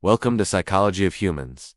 Welcome to Psychology of Humans.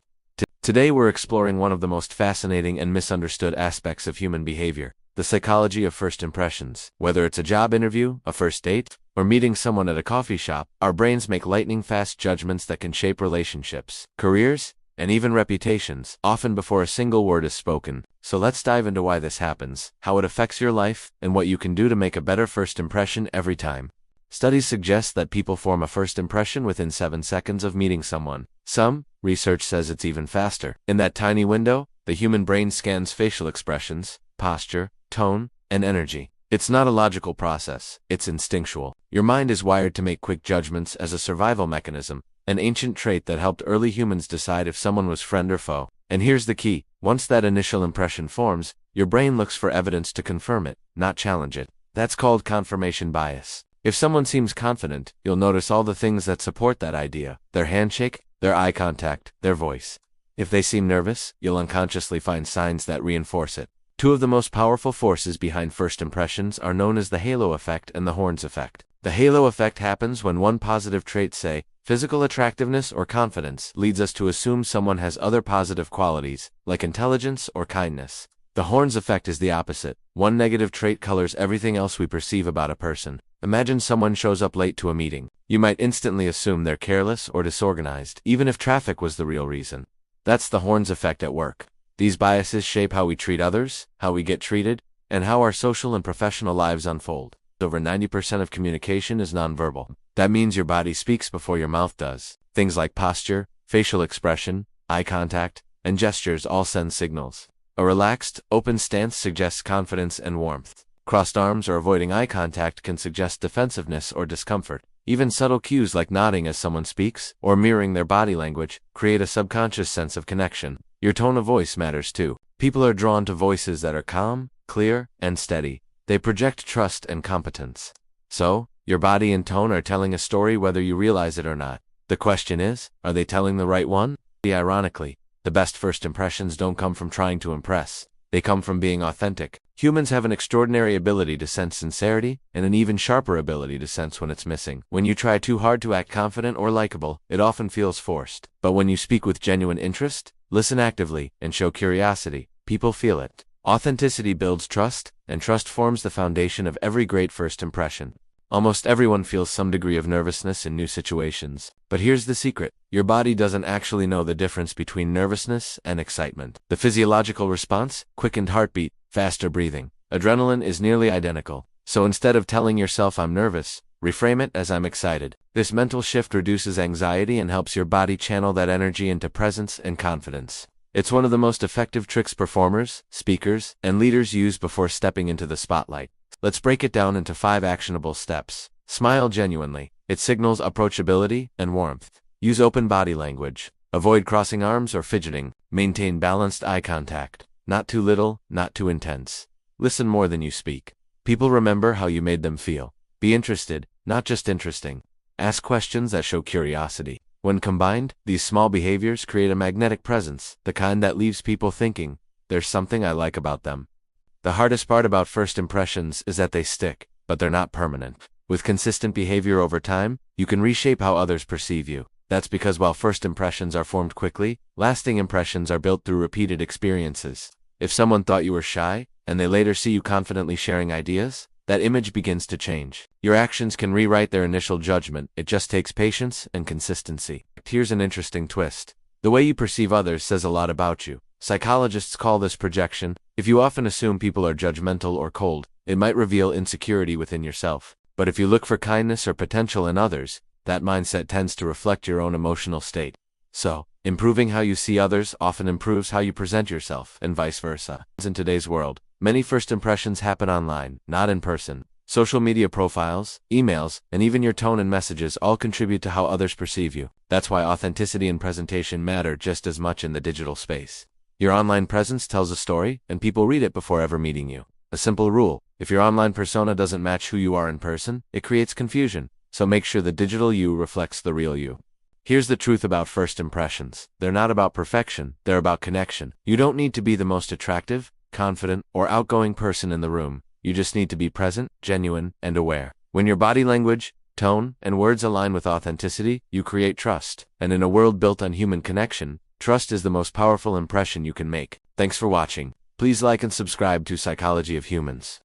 Today we're exploring one of the most fascinating and misunderstood aspects of human behavior, the psychology of first impressions. Whether it's a job interview, a first date, or meeting someone at a coffee shop, our brains make lightning-fast judgments that can shape relationships, careers, and even reputations, often before a single word is spoken. So let's dive into why this happens, how it affects your life, and what you can do to make a better first impression every time. Studies suggest that people form a first impression within 7 seconds of meeting someone. Some research says it's even faster. In that tiny window, the human brain scans facial expressions, posture, tone, and energy. It's not a logical process, it's instinctual. Your mind is wired to make quick judgments as a survival mechanism, an ancient trait that helped early humans decide if someone was friend or foe. And here's the key: once that initial impression forms, your brain looks for evidence to confirm it, not challenge it. That's called confirmation bias. If someone seems confident, you'll notice all the things that support that idea: their handshake, their eye contact, their voice. If they seem nervous, you'll unconsciously find signs that reinforce it. Two of the most powerful forces behind first impressions are known as the halo effect and the Horns effect. The halo effect happens when one positive trait, say, physical attractiveness or confidence, leads us to assume someone has other positive qualities, like intelligence or kindness. The Horns effect is the opposite. One negative trait colors everything else we perceive about a person. Imagine someone shows up late to a meeting. You might instantly assume they're careless or disorganized, even if traffic was the real reason. That's the Horns effect at work. These biases shape how we treat others, how we get treated, and how our social and professional lives unfold. Over 90% of communication is nonverbal. That means your body speaks before your mouth does. Things like posture, facial expression, eye contact, and gestures all send signals. A relaxed, open stance suggests confidence and warmth. Crossed arms or avoiding eye contact can suggest defensiveness or discomfort. Even subtle cues like nodding as someone speaks, or mirroring their body language, create a subconscious sense of connection. Your tone of voice matters too. People are drawn to voices that are calm, clear, and steady. They project trust and competence. So, your body and tone are telling a story whether you realize it or not. The question is, are they telling the right one? Ironically, the best first impressions don't come from trying to impress. They come from being authentic. Humans have an extraordinary ability to sense sincerity, and an even sharper ability to sense when it's missing. When you try too hard to act confident or likable, it often feels forced. But when you speak with genuine interest, listen actively, and show curiosity, people feel it. Authenticity builds trust, and trust forms the foundation of every great first impression. Almost everyone feels some degree of nervousness in new situations. But here's the secret: your body doesn't actually know the difference between nervousness and excitement. The physiological response, quickened heartbeat, faster breathing, adrenaline, is nearly identical. So instead of telling yourself "I'm nervous," reframe it as "I'm excited." This mental shift reduces anxiety and helps your body channel that energy into presence and confidence. It's one of the most effective tricks performers, speakers, and leaders use before stepping into the spotlight. Let's break it down into 5 actionable steps. Smile genuinely. It signals approachability and warmth. Use open body language. Avoid crossing arms or fidgeting. Maintain balanced eye contact. Not too little, not too intense. Listen more than you speak. People remember how you made them feel. Be interested, not just interesting. Ask questions that show curiosity. When combined, these small behaviors create a magnetic presence, the kind that leaves people thinking, "There's something I like about them." The hardest part about first impressions is that they stick, but they're not permanent. With consistent behavior over time, you can reshape how others perceive you. That's because while first impressions are formed quickly, lasting impressions are built through repeated experiences. If someone thought you were shy, and they later see you confidently sharing ideas, that image begins to change. Your actions can rewrite their initial judgment. It just takes patience and consistency. Here's an interesting twist: the way you perceive others says a lot about you. Psychologists call this projection. If you often assume people are judgmental or cold, it might reveal insecurity within yourself. But if you look for kindness or potential in others, that mindset tends to reflect your own emotional state. So, improving how you see others often improves how you present yourself, and vice versa. In today's world, many first impressions happen online, not in person. Social media profiles, emails, and even your tone and messages all contribute to how others perceive you. That's why authenticity and presentation matter just as much in the digital space. Your online presence tells a story, and people read it before ever meeting you. A simple rule: if your online persona doesn't match who you are in person, it creates confusion. So make sure the digital you reflects the real you. Here's the truth about first impressions: they're not about perfection, they're about connection. You don't need to be the most attractive, confident, or outgoing person in the room. You just need to be present, genuine, and aware. When your body language, tone, and words align with authenticity, you create trust. And in a world built on human connection, trust is the most powerful impression you can make. Thanks for watching. Please like and subscribe to Psychology of Humans.